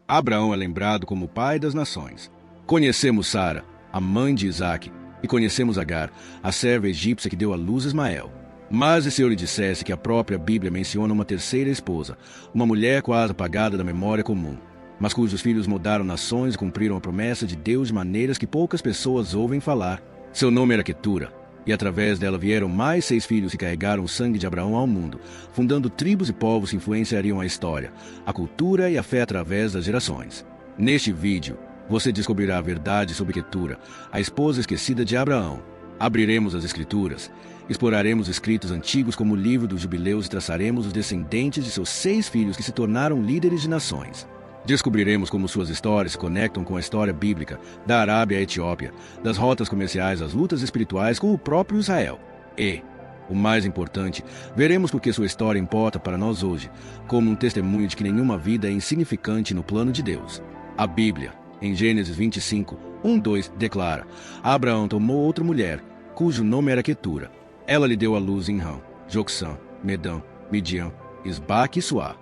Abraão é lembrado como o pai das nações. Conhecemos Sara, a mãe de Isaque, e conhecemos Agar, a serva egípcia que deu à luz Ismael. Mas e se eu lhe dissesse que a própria Bíblia menciona uma terceira esposa, uma mulher quase apagada da memória comum, mas cujos filhos mudaram nações e cumpriram a promessa de Deus de maneiras que poucas pessoas ouvem falar? Seu nome era Quetura, e através dela vieram mais 6 filhos que carregaram o sangue de Abraão ao mundo, fundando tribos e povos que influenciariam a história, a cultura e a fé através das gerações. Neste vídeo, você descobrirá a verdade sobre Quetura, a esposa esquecida de Abraão. Abriremos as Escrituras, exploraremos escritos antigos como o livro dos Jubileus e traçaremos os descendentes de seus 6 filhos que se tornaram líderes de nações. Descobriremos como suas histórias se conectam com a história bíblica, da Arábia à Etiópia, das rotas comerciais às lutas espirituais com o próprio Israel. E, o mais importante, veremos por que sua história importa para nós hoje, como um testemunho de que nenhuma vida é insignificante no plano de Deus. A Bíblia, em Gênesis 25, 1-2, declara: Abraão tomou outra mulher, cujo nome era Quetura. Ela lhe deu à luz Imrã, Jocsã, Medã, Midian, Isbaque e Suá.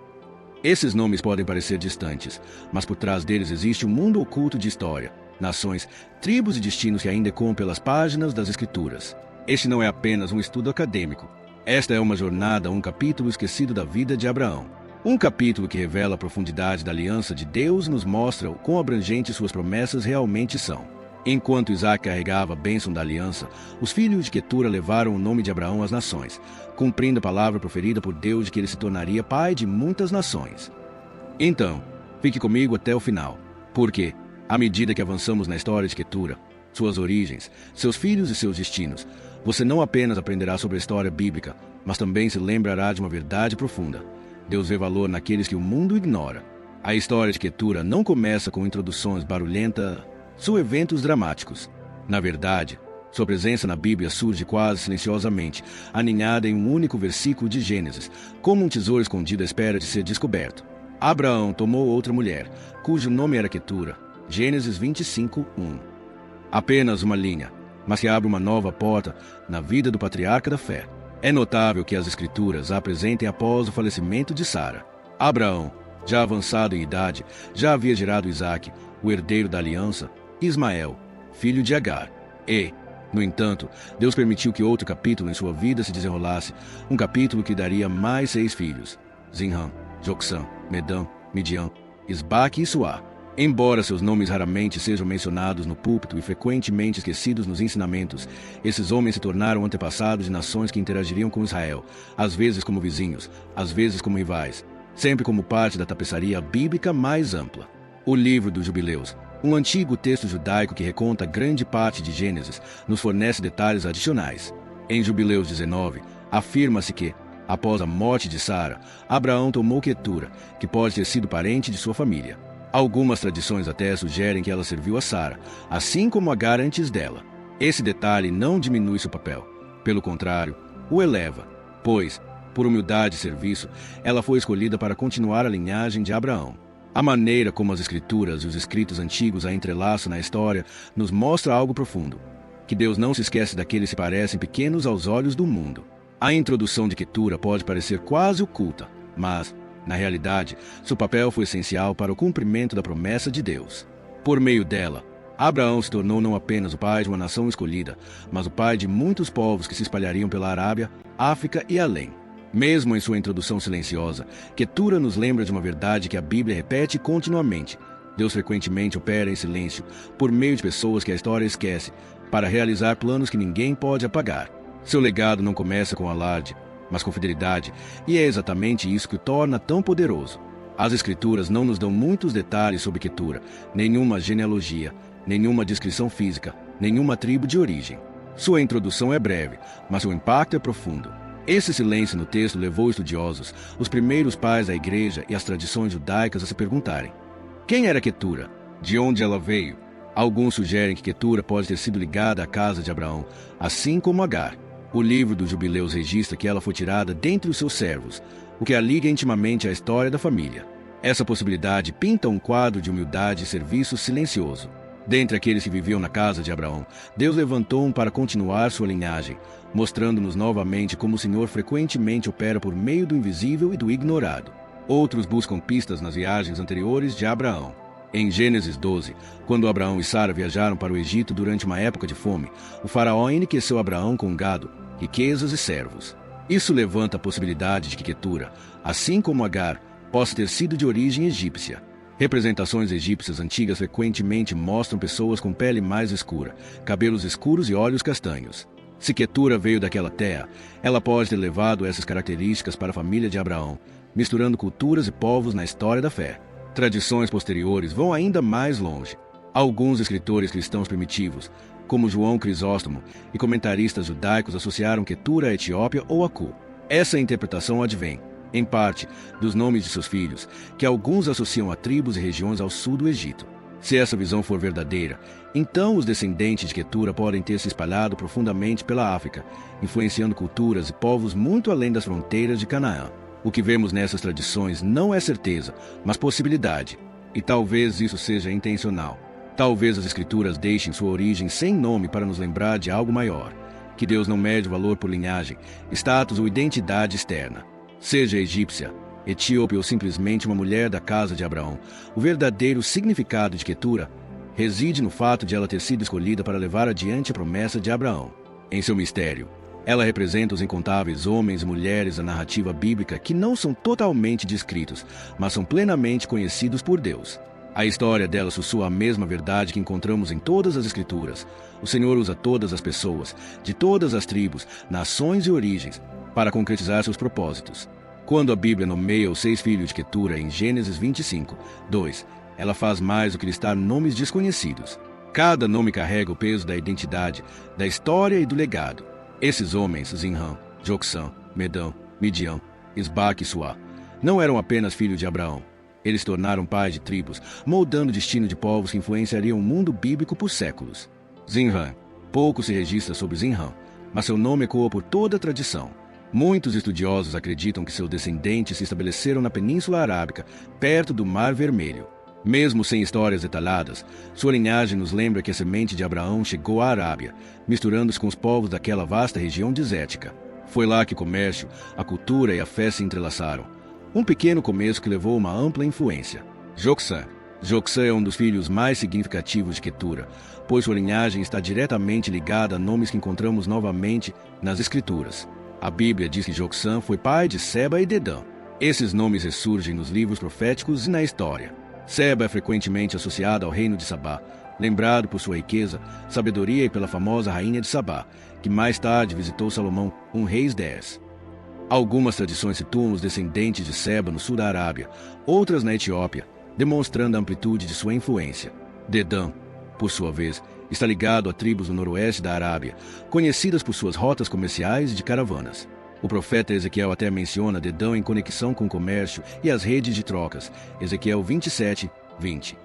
Esses nomes podem parecer distantes, mas por trás deles existe um mundo oculto de história, nações, tribos e destinos que ainda ecoam pelas páginas das Escrituras. Este não é apenas um estudo acadêmico. Esta é uma jornada a um capítulo esquecido da vida de Abraão. Um capítulo que revela a profundidade da aliança de Deus e nos mostra o quão abrangentes suas promessas realmente são. Enquanto Isaque carregava a bênção da aliança, os filhos de Quetura levaram o nome de Abraão às nações, cumprindo a palavra proferida por Deus de que ele se tornaria pai de muitas nações. Então, fique comigo até o final, porque, à medida que avançamos na história de Quetura, suas origens, seus filhos e seus destinos, você não apenas aprenderá sobre a história bíblica, mas também se lembrará de uma verdade profunda. Deus vê valor naqueles que o mundo ignora. A história de Quetura não começa com introduções barulhentas ou eventos dramáticos. Na verdade, sua presença na Bíblia surge quase silenciosamente, aninhada em um único versículo de Gênesis, como um tesouro escondido à espera de ser descoberto. Abraão tomou outra mulher, cujo nome era Quetura. Gênesis 25, 1. Apenas uma linha, mas que abre uma nova porta na vida do patriarca da fé. É notável que as Escrituras a apresentem após o falecimento de Sara. Abraão, já avançado em idade, já havia gerado Isaque, o herdeiro da aliança, e Ismael, filho de Agar. E, no entanto, Deus permitiu que outro capítulo em sua vida se desenrolasse, um capítulo que daria mais 6 filhos: Zimrã, Jocsã, Medã, Midian, Isbaque e Suá. Embora seus nomes raramente sejam mencionados no púlpito e frequentemente esquecidos nos ensinamentos, esses homens se tornaram antepassados de nações que interagiriam com Israel, às vezes como vizinhos, às vezes como rivais, sempre como parte da tapeçaria bíblica mais ampla. O livro dos Jubileus, um antigo texto judaico que reconta grande parte de Gênesis, nos fornece detalhes adicionais. Em Jubileus 19, afirma-se que, após a morte de Sara, Abraão tomou Quetura, que pode ter sido parente de sua família. Algumas tradições até sugerem que ela serviu a Sara, assim como Agar antes dela. Esse detalhe não diminui seu papel. Pelo contrário, o eleva, pois, por humildade e serviço, ela foi escolhida para continuar a linhagem de Abraão. A maneira como as Escrituras e os escritos antigos a entrelaçam na história nos mostra algo profundo, que Deus não se esquece daqueles que parecem pequenos aos olhos do mundo. A introdução de Quetura pode parecer quase oculta, mas, na realidade, seu papel foi essencial para o cumprimento da promessa de Deus. Por meio dela, Abraão se tornou não apenas o pai de uma nação escolhida, mas o pai de muitos povos que se espalhariam pela Arábia, África e além. Mesmo em sua introdução silenciosa, Quetura nos lembra de uma verdade que a Bíblia repete continuamente. Deus frequentemente opera em silêncio, por meio de pessoas que a história esquece, para realizar planos que ninguém pode apagar. Seu legado não começa com alarde, mas com fidelidade, e é exatamente isso que o torna tão poderoso. As Escrituras não nos dão muitos detalhes sobre Quetura, nenhuma genealogia, nenhuma descrição física, nenhuma tribo de origem. Sua introdução é breve, mas seu impacto é profundo. Esse silêncio no texto levou estudiosos, os primeiros pais da igreja e as tradições judaicas a se perguntarem: quem era Quetura? De onde ela veio? Alguns sugerem que Quetura pode ter sido ligada à casa de Abraão, assim como Agar. O livro dos Jubileus registra que ela foi tirada dentre os seus servos, o que a liga intimamente à história da família. Essa possibilidade pinta um quadro de humildade e serviço silencioso. Dentre aqueles que viviam na casa de Abraão, Deus levantou um para continuar sua linhagem, mostrando-nos novamente como o Senhor frequentemente opera por meio do invisível e do ignorado. Outros buscam pistas nas viagens anteriores de Abraão. Em Gênesis 12, quando Abraão e Sara viajaram para o Egito durante uma época de fome, o faraó enriqueceu Abraão com gado, riquezas e servos. Isso levanta a possibilidade de que Quetura, assim como Agar, possa ter sido de origem egípcia. Representações egípcias antigas frequentemente mostram pessoas com pele mais escura, cabelos escuros e olhos castanhos. Se Quetura veio daquela terra, ela pode ter levado essas características para a família de Abraão, misturando culturas e povos na história da fé. Tradições posteriores vão ainda mais longe. Alguns escritores cristãos primitivos, como João Crisóstomo, e comentaristas judaicos associaram Quetura à Etiópia ou a Cu. Essa interpretação advém, em parte, dos nomes de seus filhos, que alguns associam a tribos e regiões ao sul do Egito. Se essa visão for verdadeira, então os descendentes de Quetura podem ter se espalhado profundamente pela África, influenciando culturas e povos muito além das fronteiras de Canaã. O que vemos nessas tradições não é certeza, mas possibilidade. E talvez isso seja intencional. Talvez as escrituras deixem sua origem sem nome para nos lembrar de algo maior. Que Deus não mede o valor por linhagem, status ou identidade externa. Seja egípcia, etíope ou simplesmente uma mulher da casa de Abraão, o verdadeiro significado de Quetura reside no fato de ela ter sido escolhida para levar adiante a promessa de Abraão. Em seu mistério, ela representa os incontáveis homens e mulheres da narrativa bíblica que não são totalmente descritos, mas são plenamente conhecidos por Deus. A história dela sussurra a mesma verdade que encontramos em todas as Escrituras. O Senhor usa todas as pessoas, de todas as tribos, nações e origens, para concretizar seus propósitos. Quando a Bíblia nomeia os 6 filhos de Quetura em Gênesis 25, 2, ela faz mais do que listar nomes desconhecidos. Cada nome carrega o peso da identidade, da história e do legado. Esses homens, Zinrã, Joksã, Medã, Midian, Isbaque e Suá, não eram apenas filhos de Abraão. Eles se tornaram pais de tribos, moldando o destino de povos que influenciariam o mundo bíblico por séculos. Zinrã. Pouco se registra sobre Zinrã, mas seu nome ecoa por toda a tradição. Muitos estudiosos acreditam que seus descendentes se estabeleceram na Península Arábica, perto do Mar Vermelho. Mesmo sem histórias detalhadas, sua linhagem nos lembra que a semente de Abraão chegou à Arábia, misturando-se com os povos daquela vasta região desértica. Foi lá que o comércio, a cultura e a fé se entrelaçaram. Um pequeno começo que levou a uma ampla influência. Joksã. Joksã é um dos filhos mais significativos de Quetura, pois sua linhagem está diretamente ligada a nomes que encontramos novamente nas Escrituras. A Bíblia diz que Joksã foi pai de Seba e Dedã. Esses nomes ressurgem nos livros proféticos e na história. Seba é frequentemente associada ao reino de Sabá, lembrado por sua riqueza, sabedoria e pela famosa rainha de Sabá, que mais tarde visitou Salomão, Reis 10. Algumas tradições situam os descendentes de Seba no sul da Arábia, outras na Etiópia, demonstrando a amplitude de sua influência. Dedã, por sua vez, está ligado a tribos no noroeste da Arábia, conhecidas por suas rotas comerciais e de caravanas. O profeta Ezequiel até menciona Dedã em conexão com o comércio e as redes de trocas, Ezequiel 27, 20.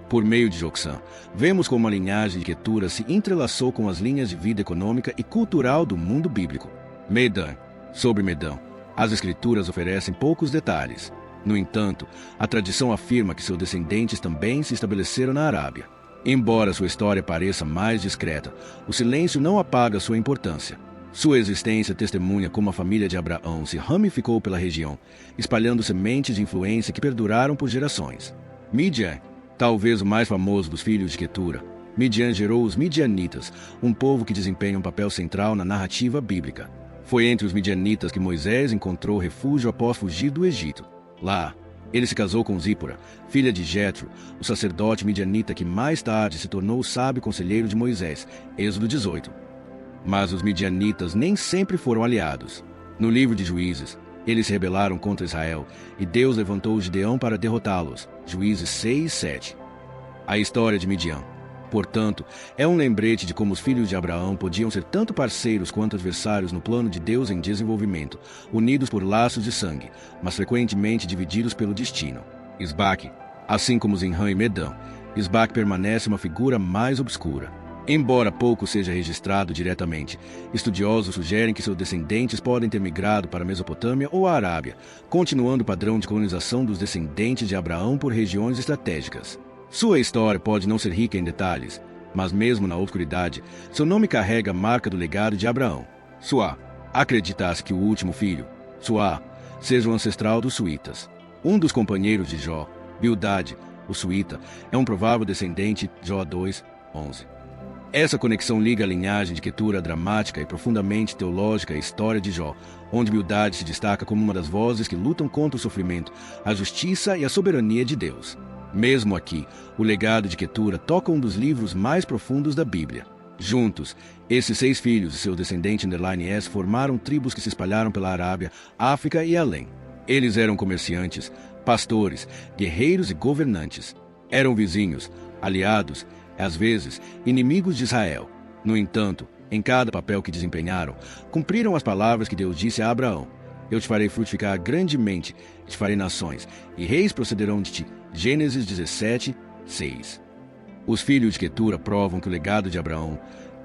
Por meio de Joksã, vemos como a linhagem de Quetura se entrelaçou com as linhas de vida econômica e cultural do mundo bíblico. Medã. Sobre Medã, as Escrituras oferecem poucos detalhes. No entanto, a tradição afirma que seus descendentes também se estabeleceram na Arábia. Embora sua história pareça mais discreta, o silêncio não apaga sua importância. Sua existência testemunha como a família de Abraão se ramificou pela região, espalhando sementes de influência que perduraram por gerações. Midian, talvez o mais famoso dos filhos de Quetura. Midian gerou os Midianitas, um povo que desempenha um papel central na narrativa bíblica. Foi entre os Midianitas que Moisés encontrou refúgio após fugir do Egito. Lá, ele se casou com Zípora, filha de Jetro, o sacerdote midianita que mais tarde se tornou o sábio conselheiro de Moisés, Êxodo 18. Mas os midianitas nem sempre foram aliados. No livro de Juízes, eles se rebelaram contra Israel, e Deus levantou Gideão para derrotá-los, Juízes 6 e 7. A história de Midian, portanto, é um lembrete de como os filhos de Abraão podiam ser tanto parceiros quanto adversários no plano de Deus em desenvolvimento, unidos por laços de sangue, mas frequentemente divididos pelo destino. Isbaque, assim como Zinrã e Medã, Isbaque permanece uma figura mais obscura. Embora pouco seja registrado diretamente, estudiosos sugerem que seus descendentes podem ter migrado para a Mesopotâmia ou a Arábia, continuando o padrão de colonização dos descendentes de Abraão por regiões estratégicas. Sua história pode não ser rica em detalhes, mas mesmo na obscuridade, seu nome carrega a marca do legado de Abraão. Suá. Acredita-se que o último filho, Suá, seja o ancestral dos suítas. Um dos companheiros de Jó, Bildade, o suíta, é um provável descendente de Jó 2:11. Essa conexão liga a linhagem de Quetura dramática e profundamente teológica à história de Jó, onde Bildade se destaca como uma das vozes que lutam contra o sofrimento, a justiça e a soberania de Deus. Mesmo aqui, o legado de Quetura toca um dos livros mais profundos da Bíblia. Juntos, esses 6 filhos e seu descendente _S formaram tribos que se espalharam pela Arábia, África e além. Eles eram comerciantes, pastores, guerreiros e governantes. Eram vizinhos, aliados, às vezes, inimigos de Israel. No entanto, em cada papel que desempenharam, cumpriram as palavras que Deus disse a Abraão: Eu te farei frutificar grandemente, te farei nações, e reis procederão de ti. Gênesis 17:6. Os filhos de Quetura provam que o legado de Abraão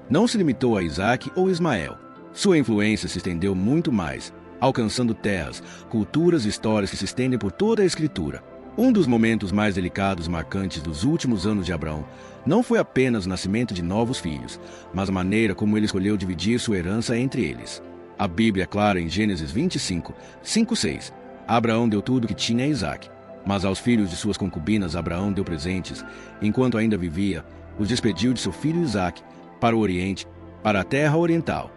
não se limitou a Isaque ou Ismael. Sua influência se estendeu muito mais, alcançando terras, culturas e histórias que se estendem por toda a Escritura. Um dos momentos mais delicados e marcantes dos últimos anos de Abraão não foi apenas o nascimento de novos filhos, mas a maneira como ele escolheu dividir sua herança entre eles. A Bíblia é clara em Gênesis 25:5-6. Abraão deu tudo o que tinha a Isaque, mas aos filhos de suas concubinas Abraão deu presentes. Enquanto ainda vivia, os despediu de seu filho Isaque para o Oriente, para a terra oriental.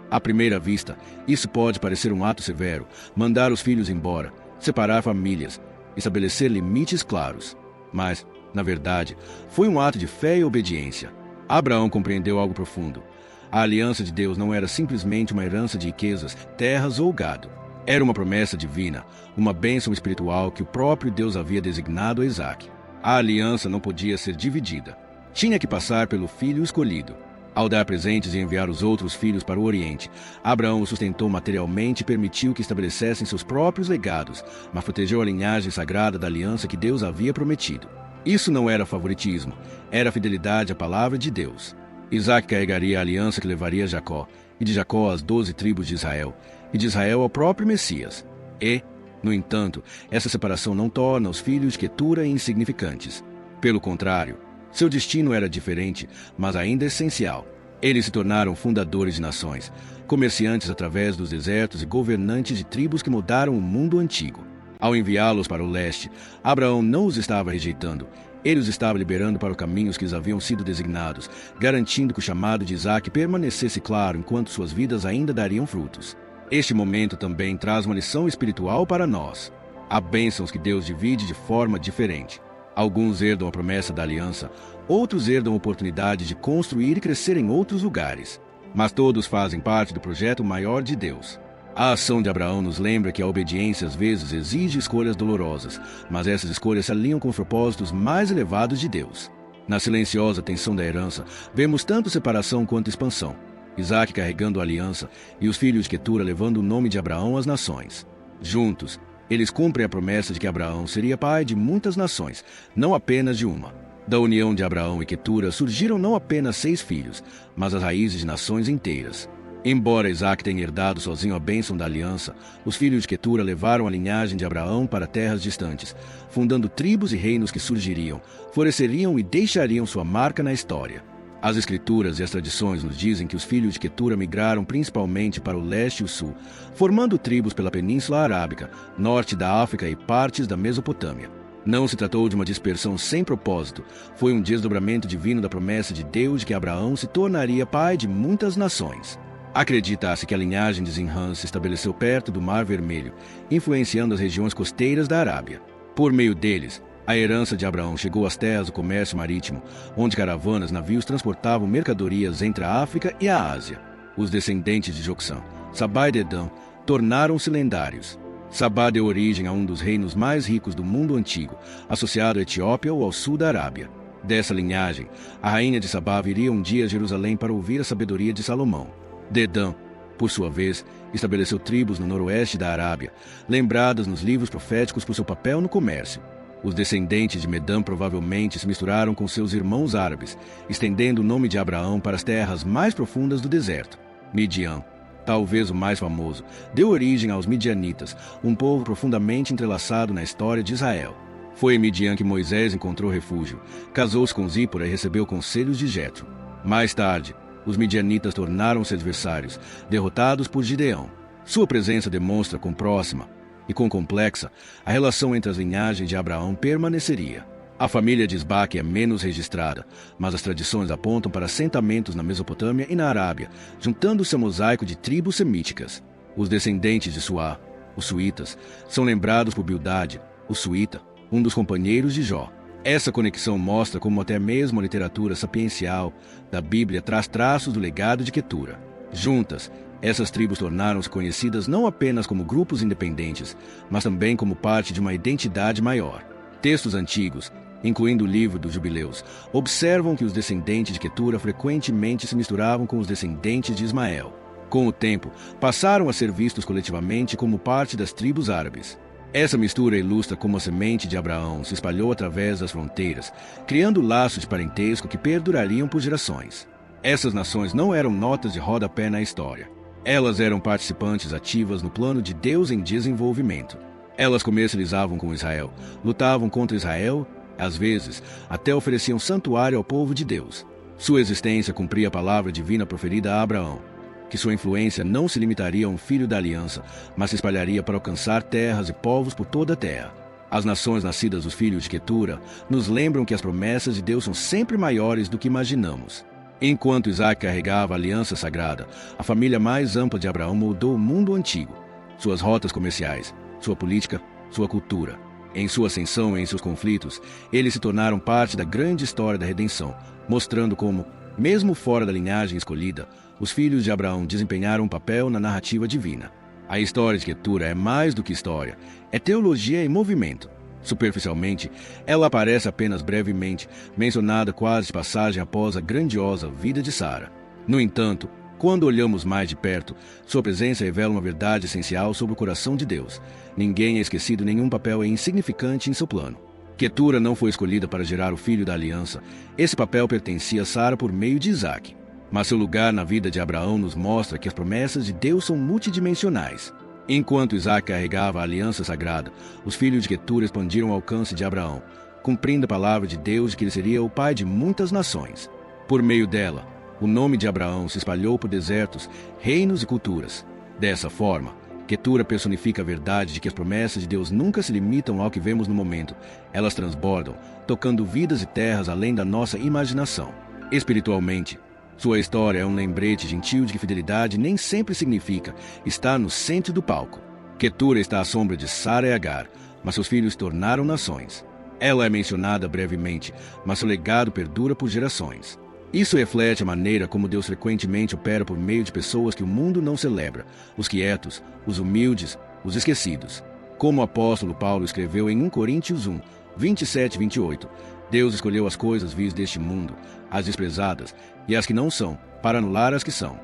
À primeira vista, isso pode parecer um ato severo, mandar os filhos embora, separar famílias, estabelecer limites claros. Mas, na verdade, foi um ato de fé e obediência. Abraão compreendeu algo profundo. A aliança de Deus não era simplesmente uma herança de riquezas, terras ou gado. Era uma promessa divina, uma bênção espiritual que o próprio Deus havia designado a Isaque. A aliança não podia ser dividida. Tinha que passar pelo filho escolhido. Ao dar presentes e enviar os outros filhos para o Oriente, Abraão o sustentou materialmente e permitiu que estabelecessem seus próprios legados, mas protegeu a linhagem sagrada da aliança que Deus havia prometido. Isso não era favoritismo, era fidelidade à palavra de Deus. Isaque carregaria a aliança que levaria a Jacó, e de Jacó às 12 tribos de Israel, e de Israel ao próprio Messias. E, no entanto, essa separação não torna os filhos de Quetura insignificantes. Pelo contrário, seu destino era diferente, mas ainda essencial. Eles se tornaram fundadores de nações, comerciantes através dos desertos e governantes de tribos que mudaram o mundo antigo. Ao enviá-los para o leste, Abraão não os estava rejeitando. Ele os estava liberando para os caminhos que lhes haviam sido designados, garantindo que o chamado de Isaque permanecesse claro enquanto suas vidas ainda dariam frutos. Este momento também traz uma lição espiritual para nós. Há bênçãos que Deus divide de forma diferente. Alguns herdam a promessa da aliança, outros herdam a oportunidade de construir e crescer em outros lugares. Mas todos fazem parte do projeto maior de Deus. A ação de Abraão nos lembra que a obediência às vezes exige escolhas dolorosas, mas essas escolhas se alinham com os propósitos mais elevados de Deus. Na silenciosa tensão da herança, vemos tanto separação quanto expansão. Isaque carregando a aliança e os filhos de Quetura levando o nome de Abraão às nações. Juntos, eles cumprem a promessa de que Abraão seria pai de muitas nações, não apenas de uma. Da união de Abraão e Quetura surgiram não apenas 6 filhos, mas as raízes de nações inteiras. Embora Isaque tenha herdado sozinho a bênção da aliança, os filhos de Quetura levaram a linhagem de Abraão para terras distantes, fundando tribos e reinos que surgiriam, floresceriam e deixariam sua marca na história. As Escrituras e as tradições nos dizem que os filhos de Quetura migraram principalmente para o leste e o sul, formando tribos pela Península Arábica, norte da África e partes da Mesopotâmia. Não se tratou de uma dispersão sem propósito, foi um desdobramento divino da promessa de Deus de que Abraão se tornaria pai de muitas nações. Acredita-se que a linhagem de Zinrã se estabeleceu perto do Mar Vermelho, influenciando as regiões costeiras da Arábia. Por meio deles, a herança de Abraão chegou às terras do comércio marítimo, onde caravanas navios transportavam mercadorias entre a África e a Ásia. Os descendentes de Joksã, Sabá e Dedã, tornaram-se lendários. Sabá deu origem a um dos reinos mais ricos do mundo antigo, associado à Etiópia ou ao sul da Arábia. Dessa linhagem, a rainha de Sabá viria um dia a Jerusalém para ouvir a sabedoria de Salomão. Dedã, por sua vez, estabeleceu tribos no noroeste da Arábia, lembradas nos livros proféticos por seu papel no comércio. Os descendentes de Medã provavelmente se misturaram com seus irmãos árabes, estendendo o nome de Abraão para as terras mais profundas do deserto. Midian, talvez o mais famoso, deu origem aos midianitas, um povo profundamente entrelaçado na história de Israel. Foi em Midian que Moisés encontrou refúgio, casou-se com Zípora e recebeu conselhos de Jetro. Mais tarde, os midianitas tornaram-se adversários, derrotados por Gideão. Sua presença demonstra quão próxima e quão complexa, a relação entre as linhagens de Abraão permaneceria. A família de Isbaque é menos registrada, mas as tradições apontam para assentamentos na Mesopotâmia e na Arábia, juntando-se ao mosaico de tribos semíticas. Os descendentes de Suá, os suítas, são lembrados por Bildade, o suíta, um dos companheiros de Jó. Essa conexão mostra como até mesmo a literatura sapiencial da Bíblia traz traços do legado de Quetura. Juntas, essas tribos tornaram-se conhecidas não apenas como grupos independentes, mas também como parte de uma identidade maior. Textos antigos, incluindo o livro dos Jubileus, observam que os descendentes de Quetura frequentemente se misturavam com os descendentes de Ismael. Com o tempo, passaram a ser vistos coletivamente como parte das tribos árabes. Essa mistura ilustra como a semente de Abraão se espalhou através das fronteiras, criando laços de parentesco que perdurariam por gerações. Essas nações não eram notas de rodapé na história. Elas eram participantes ativas no plano de Deus em desenvolvimento. Elas comercializavam com Israel, lutavam contra Israel, às vezes, até ofereciam santuário ao povo de Deus. Sua existência cumpria a palavra divina proferida a Abraão, que sua influência não se limitaria a um filho da aliança, mas se espalharia para alcançar terras e povos por toda a terra. As nações nascidas dos filhos de Quetura nos lembram que as promessas de Deus são sempre maiores do que imaginamos. Enquanto Isaac carregava a aliança sagrada, a família mais ampla de Abraão moldou o mundo antigo, suas rotas comerciais, sua política, sua cultura. Em sua ascensão e em seus conflitos, eles se tornaram parte da grande história da redenção, mostrando como, mesmo fora da linhagem escolhida, os filhos de Abraão desempenharam um papel na narrativa divina. A história de Quetura é mais do que história, é teologia em movimento. Superficialmente, ela aparece apenas brevemente, mencionada quase de passagem após a grandiosa vida de Sara. No entanto, quando olhamos mais de perto, sua presença revela uma verdade essencial sobre o coração de Deus. Ninguém é esquecido, nenhum papel é insignificante em seu plano. Quetura não foi escolhida para gerar o filho da aliança. Esse papel pertencia a Sara por meio de Isaac. Mas seu lugar na vida de Abraão nos mostra que as promessas de Deus são multidimensionais. Enquanto Isaac carregava a aliança sagrada, os filhos de Quetura expandiram o alcance de Abraão, cumprindo a palavra de Deus de que ele seria o pai de muitas nações. Por meio dela, o nome de Abraão se espalhou por desertos, reinos e culturas. Dessa forma, Quetura personifica a verdade de que as promessas de Deus nunca se limitam ao que vemos no momento. Elas transbordam, tocando vidas e terras além da nossa imaginação. Espiritualmente, sua história é um lembrete gentil de que fidelidade nem sempre significa estar no centro do palco. Quetura está à sombra de Sara e Agar, mas seus filhos se tornaram nações. Ela é mencionada brevemente, mas seu legado perdura por gerações. Isso reflete a maneira como Deus frequentemente opera por meio de pessoas que o mundo não celebra, os quietos, os humildes, os esquecidos. Como o apóstolo Paulo escreveu em 1 Coríntios 1, 27 e 28, Deus escolheu as coisas vis deste mundo, as desprezadas e as que não são, para anular as que são.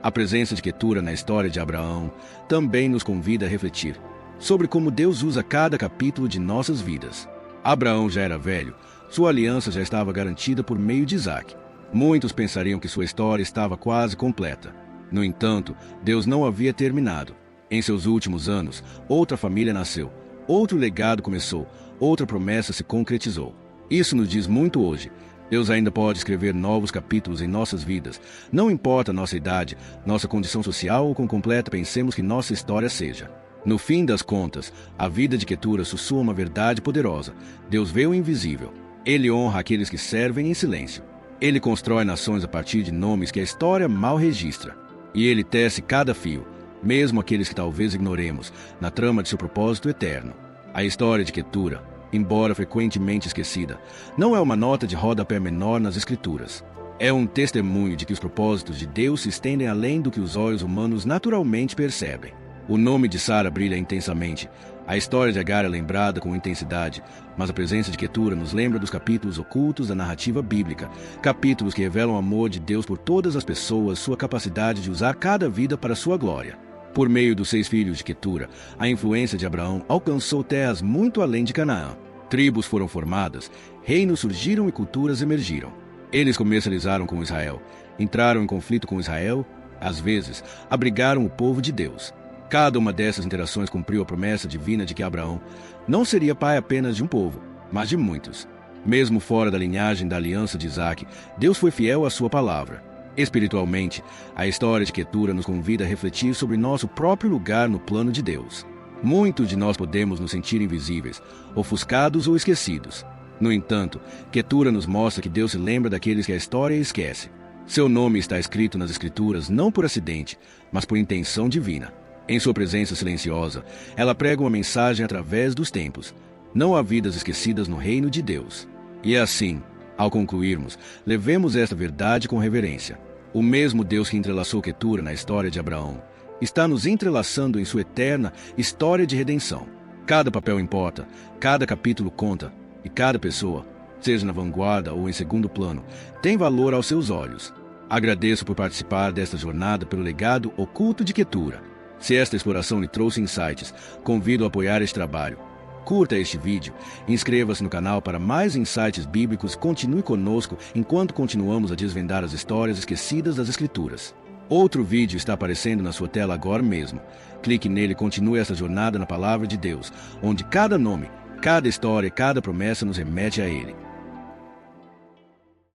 A presença de Quetura na história de Abraão também nos convida a refletir sobre como Deus usa cada capítulo de nossas vidas. Abraão já era velho, sua aliança já estava garantida por meio de Isaac. Muitos pensariam que sua história estava quase completa. No entanto, Deus não havia terminado. Em seus últimos anos, outra família nasceu, outro legado começou, outra promessa se concretizou. Isso nos diz muito hoje. Deus ainda pode escrever novos capítulos em nossas vidas. Não importa a nossa idade, nossa condição social ou quão completa pensemos que nossa história seja. No fim das contas, a vida de Quetura sussurra uma verdade poderosa. Deus vê o invisível. Ele honra aqueles que servem em silêncio. Ele constrói nações a partir de nomes que a história mal registra. E ele tece cada fio, mesmo aqueles que talvez ignoremos, na trama de seu propósito eterno. A história de Quetura, embora frequentemente esquecida, não é uma nota de rodapé menor nas Escrituras. É um testemunho de que os propósitos de Deus se estendem além do que os olhos humanos naturalmente percebem. O nome de Sara brilha intensamente. A história de Agar é lembrada com intensidade, mas a presença de Quetura nos lembra dos capítulos ocultos da narrativa bíblica, capítulos que revelam o amor de Deus por todas as pessoas, sua capacidade de usar cada vida para sua glória. Por meio dos 6 filhos de Quetura, a influência de Abraão alcançou terras muito além de Canaã. Tribos foram formadas, reinos surgiram e culturas emergiram. Eles comercializaram com Israel, entraram em conflito com Israel, às vezes, abrigaram o povo de Deus. Cada uma dessas interações cumpriu a promessa divina de que Abraão não seria pai apenas de um povo, mas de muitos. Mesmo fora da linhagem da aliança de Isaac, Deus foi fiel à sua palavra. Espiritualmente, a história de Quetura nos convida a refletir sobre nosso próprio lugar no plano de Deus. Muitos de nós podemos nos sentir invisíveis, ofuscados ou esquecidos. No entanto, Quetura nos mostra que Deus se lembra daqueles que a história esquece. Seu nome está escrito nas Escrituras não por acidente, mas por intenção divina. Em sua presença silenciosa, ela prega uma mensagem através dos tempos. Não há vidas esquecidas no reino de Deus. E assim, ao concluirmos, levemos esta verdade com reverência. O mesmo Deus que entrelaçou Quetura na história de Abraão está nos entrelaçando em sua eterna história de redenção. Cada papel importa, cada capítulo conta, e cada pessoa, seja na vanguarda ou em segundo plano, tem valor aos seus olhos. Agradeço por participar desta jornada pelo legado oculto de Quetura. Se esta exploração lhe trouxe insights, convido a apoiar este trabalho. Curta este vídeo, inscreva-se no canal para mais insights bíblicos e continue conosco enquanto continuamos a desvendar as histórias esquecidas das Escrituras. Outro vídeo está aparecendo na sua tela agora mesmo. Clique nele e continue essa jornada na Palavra de Deus, onde cada nome, cada história e cada promessa nos remete a Ele.